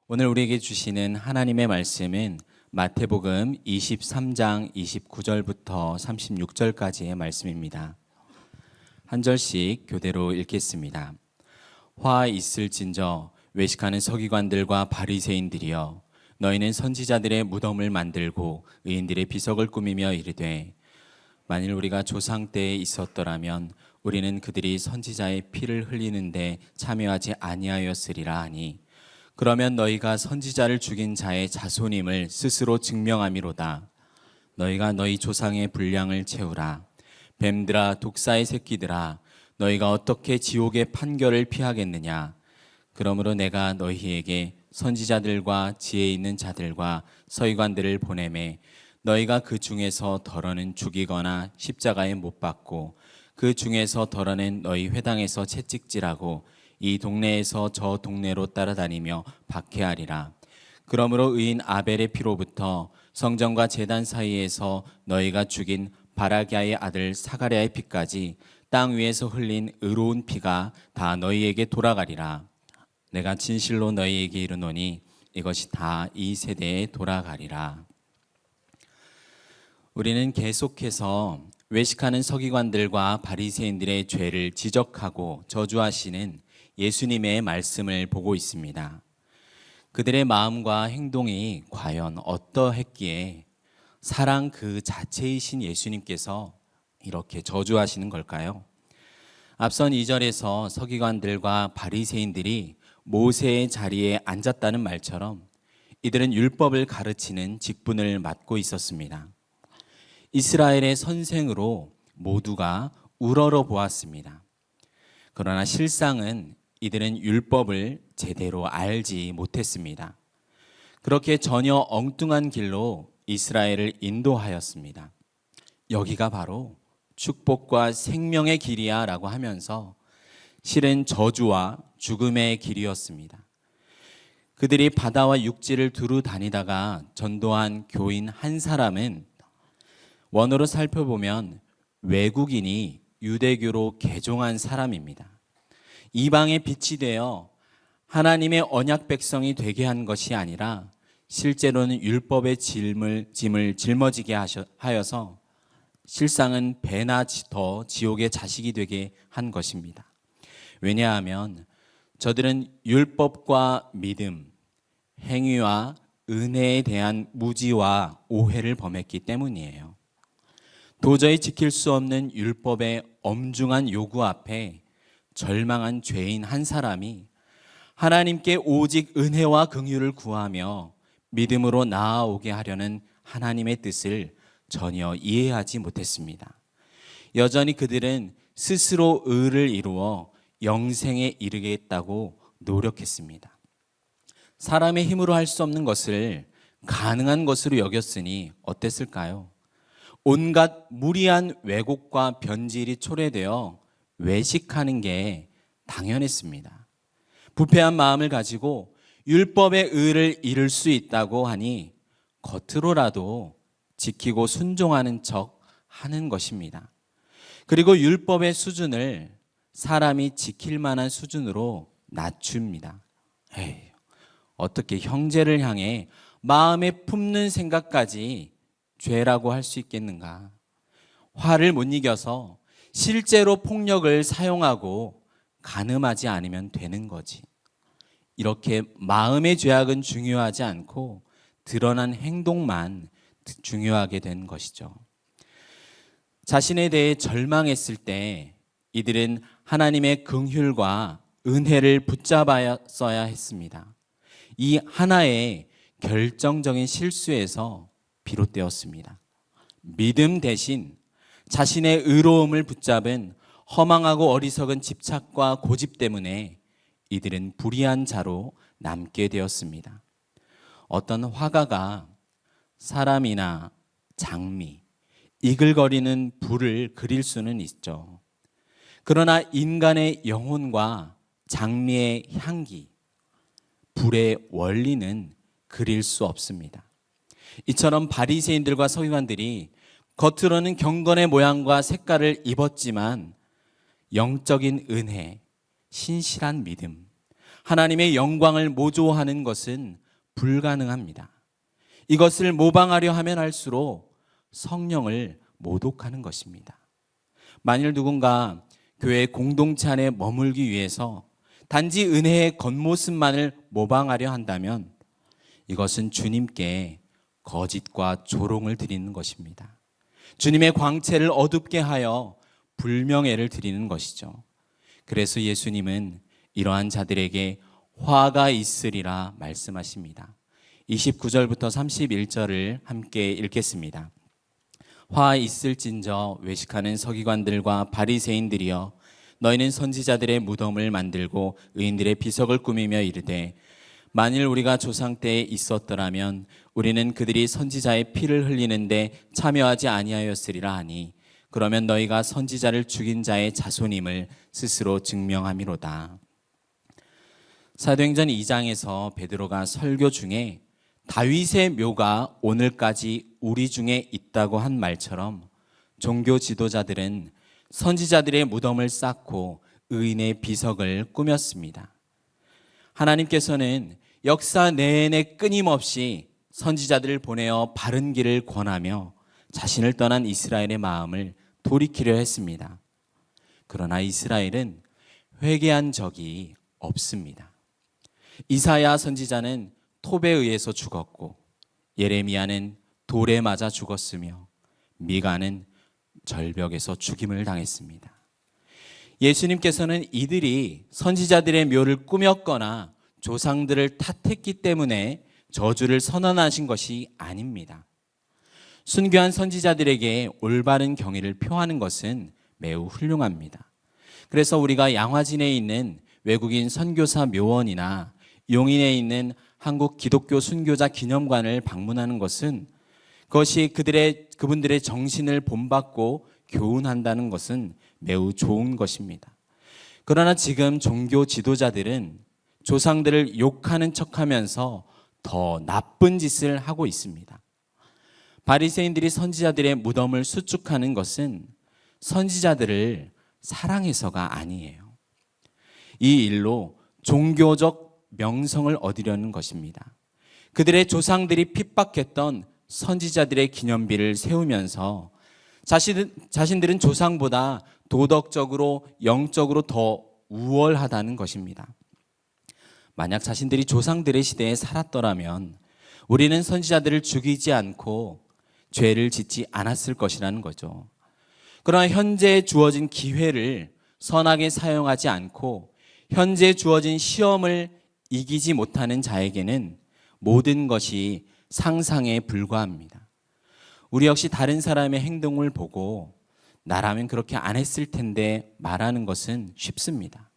오늘 우리에게 주시는 하나님의 말씀은 마태복음 23장 29절부터 36절까지의 말씀입니다. 한 절씩 교대로 읽겠습니다. 화 있을진저 외식하는 서기관들과 바리새인들이여, 너희는 선지자들의 무덤을 만들고 의인들의 비석을 꾸미며 이르되, 만일 우리가 조상 때에 있었더라면 우리는 그들이 선지자의 피를 흘리는데 참여하지 아니하였으리라 하니, 그러면 너희가 선지자를 죽인 자의 자손임을 스스로 증명함이로다. 너희가 너희 조상의 분량을 채우라. 뱀들아, 독사의 새끼들아, 너희가 어떻게 지옥의 판결을 피하겠느냐. 그러므로 내가 너희에게 선지자들과 지혜 있는 자들과 서기관들을 보내매 너희가 그 중에서 덜어는 죽이거나 십자가에 못 박고 그 중에서 덜어는 너희 회당에서 채찍질하고 이 동네에서 저 동네로 따라다니며 박해하리라. 그러므로 의인 아벨의 피로부터 성전과 제단 사이에서 너희가 죽인 바라기아의 아들 사가랴의 피까지 땅 위에서 흘린 의로운 피가 다 너희에게 돌아가리라. 내가 진실로 너희에게 이르노니 이것이 다 이 세대에 돌아가리라. 우리는 계속해서 외식하는 서기관들과 바리새인들의 죄를 지적하고 저주하시는 예수님의 말씀을 보고 있습니다. 그들의 마음과 행동이 과연 어떠했기에 사랑 그 자체이신 예수님께서 이렇게 저주하시는 걸까요? 앞선 2절에서 서기관들과 바리새인들이 모세의 자리에 앉았다는 말처럼 이들은 율법을 가르치는 직분을 맡고 있었습니다. 이스라엘의 선생으로 모두가 우러러 보았습니다. 그러나 실상은 이들은 율법을 제대로 알지 못했습니다. 그렇게 전혀 엉뚱한 길로 이스라엘을 인도하였습니다. 여기가 바로 축복과 생명의 길이야 라고 하면서 실은 저주와 죽음의 길이었습니다. 그들이 바다와 육지를 두루 다니다가 전도한 교인 한 사람은 원어로 살펴보면 외국인이 유대교로 개종한 사람입니다. 이방의 빛이 되어 하나님의 언약 백성이 되게 한 것이 아니라 실제로는 율법의 짐을 짊어지게 하여서 실상은 배나 더 지옥의 자식이 되게 한 것입니다. 왜냐하면 저들은 율법과 믿음, 행위와 은혜에 대한 무지와 오해를 범했기 때문이에요. 도저히 지킬 수 없는 율법의 엄중한 요구 앞에 절망한 죄인 한 사람이 하나님께 오직 은혜와 긍휼을 구하며 믿음으로 나아오게 하려는 하나님의 뜻을 전혀 이해하지 못했습니다. 여전히 그들은 스스로 의를 이루어 영생에 이르겠다고 노력했습니다. 사람의 힘으로 할 수 없는 것을 가능한 것으로 여겼으니 어땠을까요? 온갖 무리한 왜곡과 변질이 초래되어 외식하는 게 당연했습니다. 부패한 마음을 가지고 율법의 의를 이룰 수 있다고 하니 겉으로라도 지키고 순종하는 척 하는 것입니다. 그리고 율법의 수준을 사람이 지킬 만한 수준으로 낮춥니다. 에이, 어떻게 형제를 향해 마음에 품는 생각까지 죄라고 할 수 있겠는가? 화를 못 이겨서 실제로 폭력을 사용하고 간음하지 않으면 되는 거지. 이렇게 마음의 죄악은 중요하지 않고 드러난 행동만 중요하게 된 것이죠. 자신에 대해 절망했을 때 이들은 하나님의 긍휼과 은혜를 붙잡았어야 했습니다. 이 하나의 결정적인 실수에서 비롯되었습니다. 믿음 대신 자신의 의로움을 붙잡은 허망하고 어리석은 집착과 고집 때문에 이들은 불의한 자로 남게 되었습니다. 어떤 화가가 사람이나 장미, 이글거리는 불을 그릴 수는 있죠. 그러나 인간의 영혼과 장미의 향기, 불의 원리는 그릴 수 없습니다. 이처럼 바리새인들과 서기관들이 겉으로는 경건의 모양과 색깔을 입었지만 영적인 은혜, 신실한 믿음, 하나님의 영광을 모조하는 것은 불가능합니다. 이것을 모방하려 하면 할수록 성령을 모독하는 것입니다. 만일 누군가 교회 공동체 안에 머물기 위해서 단지 은혜의 겉모습만을 모방하려 한다면 이것은 주님께 거짓과 조롱을 드리는 것입니다. 주님의 광채를 어둡게 하여 불명예를 드리는 것이죠. 그래서 예수님은 이러한 자들에게 화가 있으리라 말씀하십니다. 29절부터 31절을 함께 읽겠습니다. 화 있을진저 외식하는 서기관들과 바리새인들이여, 너희는 선지자들의 무덤을 만들고 의인들의 비석을 꾸미며 이르되, 만일 우리가 조상 때에 있었더라면 우리는 그들이 선지자의 피를 흘리는데 참여하지 아니하였으리라 하니, 그러면 너희가 선지자를 죽인 자의 자손임을 스스로 증명함이로다. 사도행전 2장에서 베드로가 설교 중에 다윗의 묘가 오늘까지 우리 중에 있다고 한 말처럼 종교 지도자들은 선지자들의 무덤을 쌓고 의인의 비석을 꾸몄습니다. 하나님께서는 역사 내내 끊임없이 선지자들을 보내어 바른 길을 권하며 자신을 떠난 이스라엘의 마음을 돌이키려 했습니다. 그러나 이스라엘은 회개한 적이 없습니다. 이사야 선지자는 톱에 의해서 죽었고, 예레미야는 돌에 맞아 죽었으며, 미가는 절벽에서 죽임을 당했습니다. 예수님께서는 이들이 선지자들의 묘를 꾸몄거나 조상들을 탓했기 때문에 저주를 선언하신 것이 아닙니다. 순교한 선지자들에게 올바른 경의를 표하는 것은 매우 훌륭합니다. 그래서 우리가 양화진에 있는 외국인 선교사 묘원이나 용인에 있는 한국 기독교 순교자 기념관을 방문하는 것은, 그것이 그분들의 정신을 본받고 교훈한다는 것은 매우 좋은 것입니다. 그러나 지금 종교 지도자들은 조상들을 욕하는 척하면서 더 나쁜 짓을 하고 있습니다. 바리새인들이 선지자들의 무덤을 수축하는 것은 선지자들을 사랑해서가 아니에요. 이 일로 종교적 명성을 얻으려는 것입니다. 그들의 조상들이 핍박했던 선지자들의 기념비를 세우면서 자신들은 조상보다 도덕적으로, 영적으로 더 우월하다는 것입니다. 만약 자신들이 조상들의 시대에 살았더라면 우리는 선지자들을 죽이지 않고 죄를 짓지 않았을 것이라는 거죠. 그러나 현재 주어진 기회를 선하게 사용하지 않고 현재 주어진 시험을 이기지 못하는 자에게는 모든 것이 상상에 불과합니다. 우리 역시 다른 사람의 행동을 보고 나라면 그렇게 안 했을 텐데 말하는 것은 쉽습니다.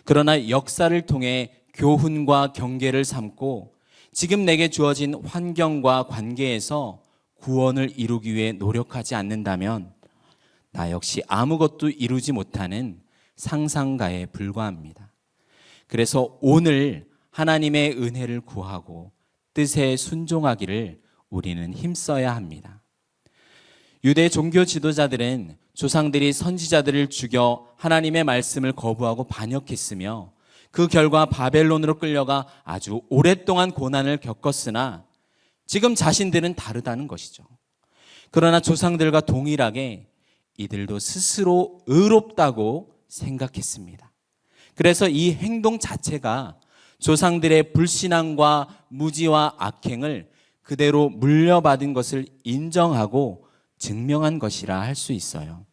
그러나 역사를 통해 교훈과 경계를 삼고 지금 내게 주어진 환경과 관계에서 구원을 이루기 위해 노력하지 않는다면 나 역시 아무것도 이루지 못하는 상상가에 불과합니다. 그래서 오늘 하나님의 은혜를 구하고 뜻에 순종하기를 우리는 힘써야 합니다. 유대 종교 지도자들은 조상들이 선지자들을 죽여 하나님의 말씀을 거부하고 반역했으며 그 결과 바벨론으로 끌려가 아주 오랫동안 고난을 겪었으나 지금 자신들은 다르다는 것이죠. 그러나 조상들과 동일하게 이들도 스스로 의롭다고 생각했습니다. 그래서 이 행동 자체가 조상들의 불신앙과 무지와 악행을 그대로 물려받은 것을 인정하고 증명한 것이라 할 수 있어요.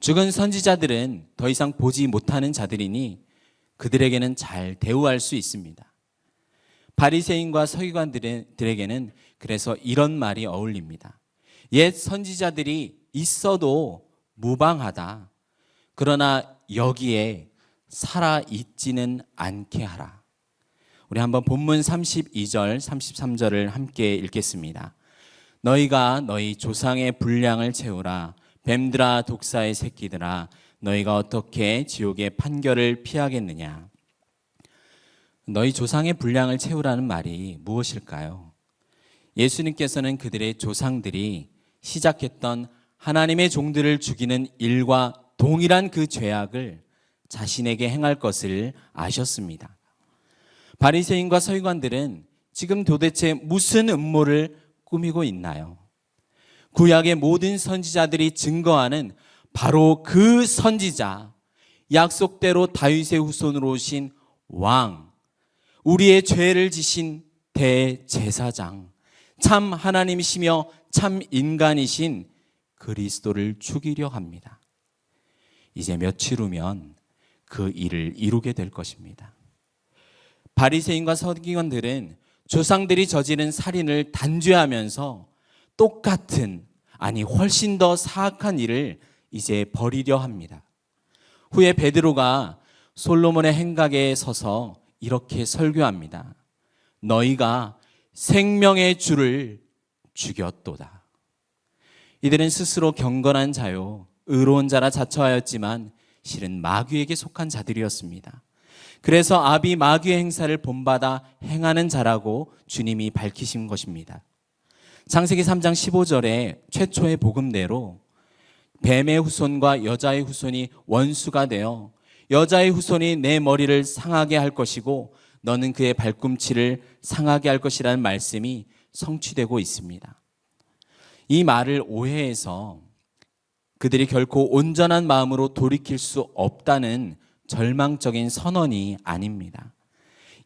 죽은 선지자들은 더 이상 보지 못하는 자들이니 그들에게는 잘 대우할 수 있습니다. 바리새인과 서기관들에게는 그래서 이런 말이 어울립니다. 옛 선지자들이 있어도 무방하다. 그러나 여기에 살아있지는 않게 하라. 우리 한번 본문 32절, 33절을 함께 읽겠습니다. 너희가 너희 조상의 분량을 채우라. 뱀들아 독사의 새끼들아, 너희가 어떻게 지옥의 판결을 피하겠느냐. 너희 조상의 분량을 채우라는 말이 무엇일까요? 예수님께서는 그들의 조상들이 시작했던 하나님의 종들을 죽이는 일과 동일한 그 죄악을 자신에게 행할 것을 아셨습니다. 바리새인과 서기관들은 지금 도대체 무슨 음모를 꾸미고 있나요? 구약의 모든 선지자들이 증거하는 바로 그 선지자, 약속대로 다윗의 후손으로 오신 왕, 우리의 죄를 지신 대제사장, 참 하나님이시며 참 인간이신 그리스도를 죽이려 합니다. 이제 며칠 후면 그 일을 이루게 될 것입니다. 바리새인과 서기관들은 조상들이 저지른 살인을 단죄하면서 똑같은, 아니 훨씬 더 사악한 일을 이제 벌이려 합니다. 후에 베드로가 솔로몬의 행각에 서서 이렇게 설교합니다. 너희가 생명의 주를 죽였도다. 이들은 스스로 경건한 자요, 의로운 자라 자처하였지만 실은 마귀에게 속한 자들이었습니다. 그래서 아비 마귀의 행사를 본받아 행하는 자라고 주님이 밝히신 것입니다. 창세기 3장 15절에 최초의 복음대로 뱀의 후손과 여자의 후손이 원수가 되어 여자의 후손이 내 머리를 상하게 할 것이고 너는 그의 발꿈치를 상하게 할 것이라는 말씀이 성취되고 있습니다. 이 말을 오해해서 그들이 결코 온전한 마음으로 돌이킬 수 없다는 절망적인 선언이 아닙니다.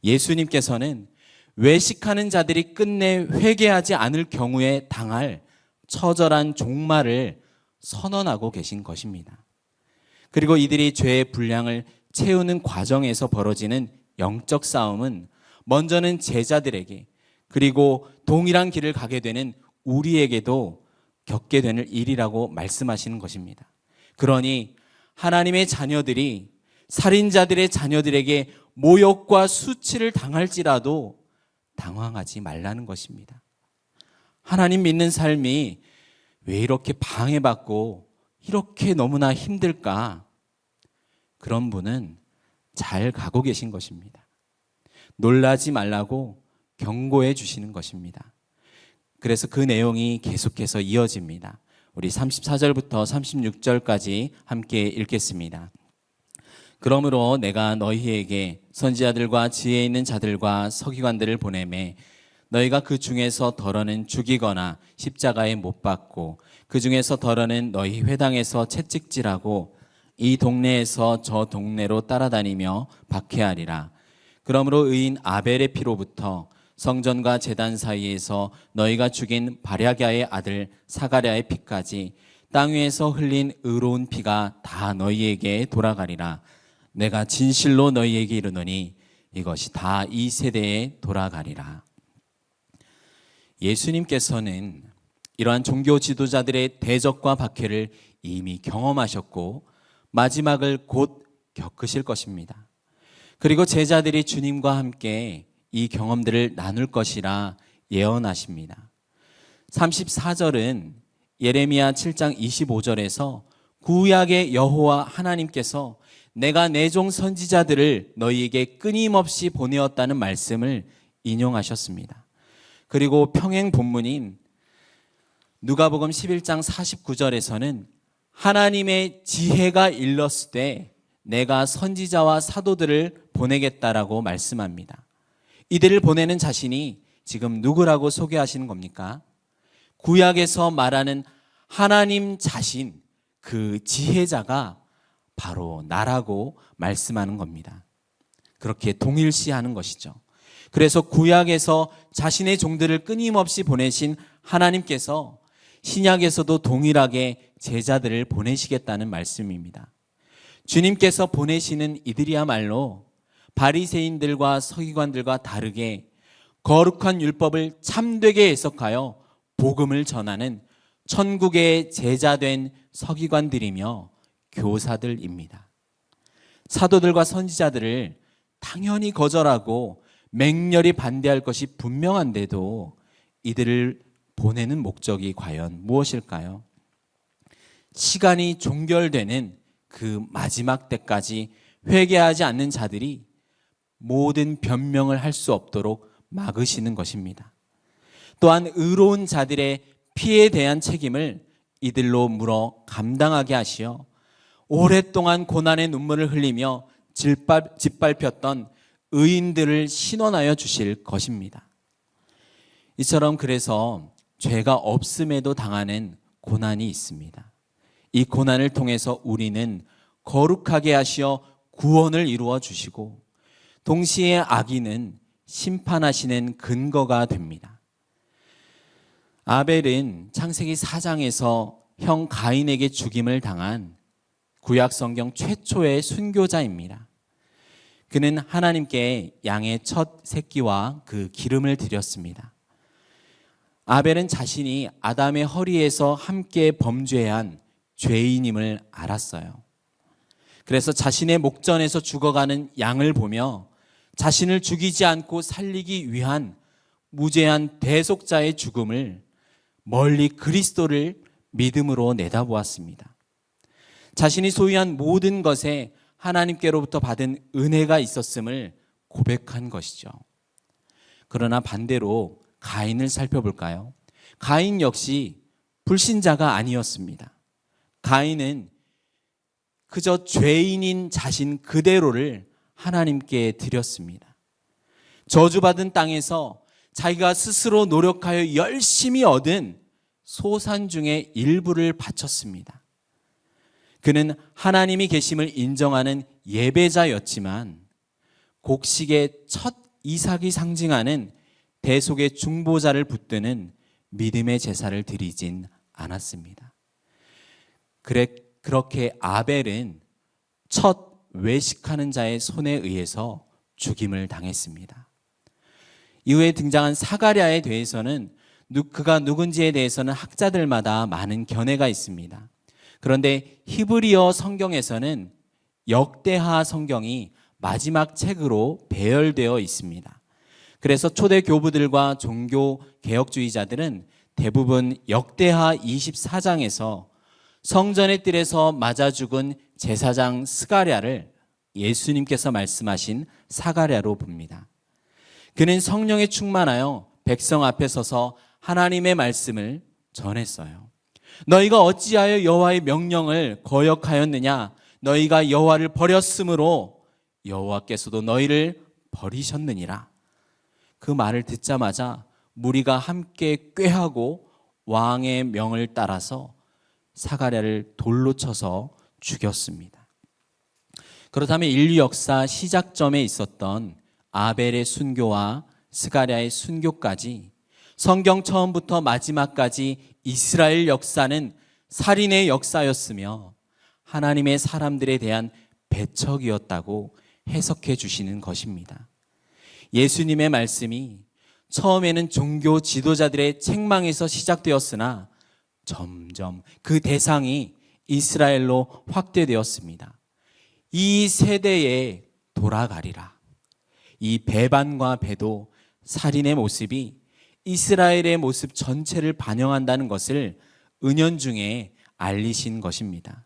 예수님께서는 외식하는 자들이 끝내 회개하지 않을 경우에 당할 처절한 종말을 선언하고 계신 것입니다. 그리고 이들이 죄의 분량을 채우는 과정에서 벌어지는 영적 싸움은 먼저는 제자들에게, 그리고 동일한 길을 가게 되는 우리에게도 겪게 되는 일이라고 말씀하시는 것입니다. 그러니 하나님의 자녀들이 살인자들의 자녀들에게 모욕과 수치를 당할지라도 당황하지 말라는 것입니다. 하나님 믿는 삶이 왜 이렇게 방해받고 이렇게 너무나 힘들까? 그런 분은 잘 가고 계신 것입니다. 놀라지 말라고 경고해 주시는 것입니다. 그래서 그 내용이 계속해서 이어집니다. 우리 34절부터 36절까지 함께 읽겠습니다. 그러므로 내가 너희에게 선지자들과 지혜 있는 자들과 서기관들을 보내매 너희가 그 중에서 덜어는 죽이거나 십자가에 못 박고 그 중에서 덜어는 너희 회당에서 채찍질하고 이 동네에서 저 동네로 따라다니며 박해하리라. 그러므로 의인 아벨의 피로부터 성전과 제단 사이에서 너희가 죽인 바랴갸의 아들 사가랴의 피까지 땅 위에서 흘린 의로운 피가 다 너희에게 돌아가리라. 내가 진실로 너희에게 이르노니 이것이 다 이 세대에 돌아가리라. 예수님께서는 이러한 종교 지도자들의 대적과 박해를 이미 경험하셨고 마지막을 곧 겪으실 것입니다. 그리고 제자들이 주님과 함께 이 경험들을 나눌 것이라 예언하십니다. 34절은 예레미야 7장 25절에서 구약의 여호와 하나님께서 내가 내 종 선지자들을 너희에게 끊임없이 보내었다는 말씀을 인용하셨습니다. 그리고 평행 본문인 누가복음 11장 49절에서는 하나님의 지혜가 일렀을 때 내가 선지자와 사도들을 보내겠다라고 말씀합니다. 이들을 보내는 자신이 지금 누구라고 소개하시는 겁니까? 구약에서 말하는 하나님 자신, 그 지혜자가 바로 나라고 말씀하는 겁니다. 그렇게 동일시하는 것이죠. 그래서 구약에서 자신의 종들을 끊임없이 보내신 하나님께서 신약에서도 동일하게 제자들을 보내시겠다는 말씀입니다. 주님께서 보내시는 이들이야말로 바리새인들과 서기관들과 다르게 거룩한 율법을 참되게 해석하여 복음을 전하는 천국의 제자된 서기관들이며 교사들입니다. 사도들과 선지자들을 당연히 거절하고 맹렬히 반대할 것이 분명한데도 이들을 보내는 목적이 과연 무엇일까요? 시간이 종결되는 그 마지막 때까지 회개하지 않는 자들이 모든 변명을 할 수 없도록 막으시는 것입니다. 또한 의로운 자들의 피에 대한 책임을 이들로 물어 감당하게 하시어 오랫동안 고난의 눈물을 흘리며 짓밟혔던 의인들을 신원하여 주실 것입니다. 이처럼 그래서 죄가 없음에도 당하는 고난이 있습니다. 이 고난을 통해서 우리는 거룩하게 하시어 구원을 이루어 주시고 동시에 악인은 심판하시는 근거가 됩니다. 아벨은 창세기 4장에서 형 가인에게 죽임을 당한 구약 성경 최초의 순교자입니다. 그는 하나님께 양의 첫 새끼와 그 기름을 드렸습니다. 아벨은 자신이 아담의 허리에서 함께 범죄한 죄인임을 알았어요. 그래서 자신의 목전에서 죽어가는 양을 보며 자신을 죽이지 않고 살리기 위한 무죄한 대속자의 죽음을 멀리 그리스도를 믿음으로 내다보았습니다. 자신이 소유한 모든 것에 하나님께로부터 받은 은혜가 있었음을 고백한 것이죠. 그러나 반대로 가인을 살펴볼까요? 가인 역시 불신자가 아니었습니다. 가인은 그저 죄인인 자신 그대로를 하나님께 드렸습니다. 저주받은 땅에서 자기가 스스로 노력하여 열심히 얻은 소산 중에 일부를 바쳤습니다. 그는 하나님이 계심을 인정하는 예배자였지만 곡식의 첫 이삭이 상징하는 대속의 중보자를 붙드는 믿음의 제사를 드리진 않았습니다. 그렇게 아벨은 첫 외식하는 자의 손에 의해서 죽임을 당했습니다. 이후에 등장한 사가랴에 대해서는 그가 누군지에 대해서는 학자들마다 많은 견해가 있습니다. 그런데 히브리어 성경에서는 역대하 성경이 마지막 책으로 배열되어 있습니다. 그래서 초대 교부들과 종교 개혁주의자들은 대부분 역대하 24장에서 성전의 뜰에서 맞아 죽은 제사장 스가랴를 예수님께서 말씀하신 사가랴로 봅니다. 그는 성령에 충만하여 백성 앞에 서서 하나님의 말씀을 전했어요. 너희가 어찌하여 여호와의 명령을 거역하였느냐? 너희가 여호와를 버렸으므로 여호와께서도 너희를 버리셨느니라. 그 말을 듣자마자 무리가 함께 꾀하고 왕의 명을 따라서 사가랴를 돌로 쳐서 죽였습니다. 그렇다면 인류 역사 시작점에 있었던 아벨의 순교와 스가랴의 순교까지 성경 처음부터 마지막까지 이스라엘 역사는 살인의 역사였으며 하나님의 사람들에 대한 배척이었다고 해석해 주시는 것입니다. 예수님의 말씀이 처음에는 종교 지도자들의 책망에서 시작되었으나 점점 그 대상이 이스라엘로 확대되었습니다. 이 세대에 돌아가리라. 이 배반과 배도 살인의 모습이 이스라엘의 모습 전체를 반영한다는 것을 은연중에 알리신 것입니다.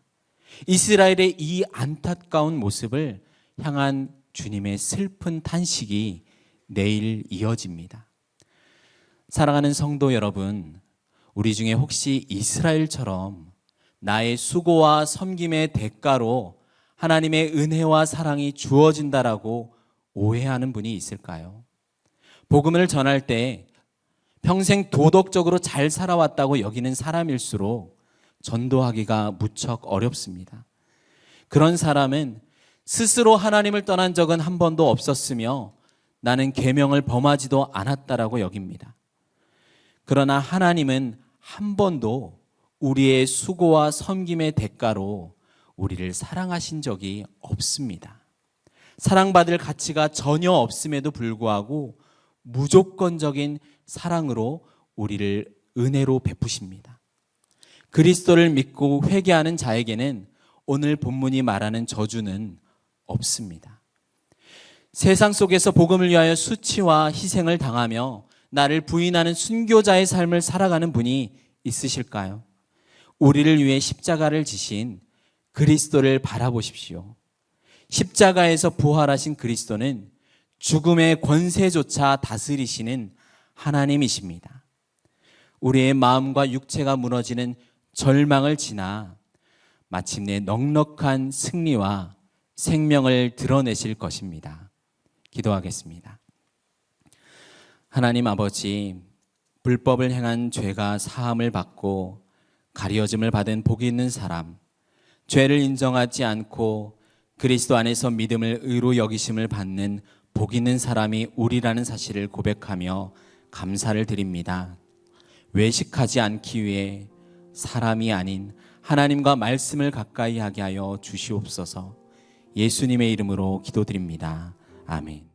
이스라엘의 이 안타까운 모습을 향한 주님의 슬픈 탄식이 내일 이어집니다. 사랑하는 성도 여러분, 우리 중에 혹시 이스라엘처럼 나의 수고와 섬김의 대가로 하나님의 은혜와 사랑이 주어진다라고 오해하는 분이 있을까요? 복음을 전할 때 평생 도덕적으로 잘 살아왔다고 여기는 사람일수록 전도하기가 무척 어렵습니다. 그런 사람은 스스로 하나님을 떠난 적은 한 번도 없었으며 나는 계명을 범하지도 않았다라고 여깁니다. 그러나 하나님은 한 번도 우리의 수고와 섬김의 대가로 우리를 사랑하신 적이 없습니다. 사랑받을 가치가 전혀 없음에도 불구하고 무조건적인 사랑으로 우리를 은혜로 베푸십니다. 그리스도를 믿고 회개하는 자에게는 오늘 본문이 말하는 저주는 없습니다. 세상 속에서 복음을 위하여 수치와 희생을 당하며 나를 부인하는 순교자의 삶을 살아가는 분이 있으실까요? 우리를 위해 십자가를 지신 그리스도를 바라보십시오. 십자가에서 부활하신 그리스도는 죽음의 권세조차 다스리시는 하나님이십니다. 우리의 마음과 육체가 무너지는 절망을 지나 마침내 넉넉한 승리와 생명을 드러내실 것입니다. 기도하겠습니다. 하나님 아버지, 불법을 행한 죄가 사함을 받고 가려짐을 받은 복이 있는 사람, 죄를 인정하지 않고 그리스도 안에서 믿음을 의로 여기심을 받는 복 있는 사람이 우리라는 사실을 고백하며 감사를 드립니다. 외식하지 않기 위해 사람이 아닌 하나님과 말씀을 가까이 하게 하여 주시옵소서. 예수님의 이름으로 기도드립니다. 아멘.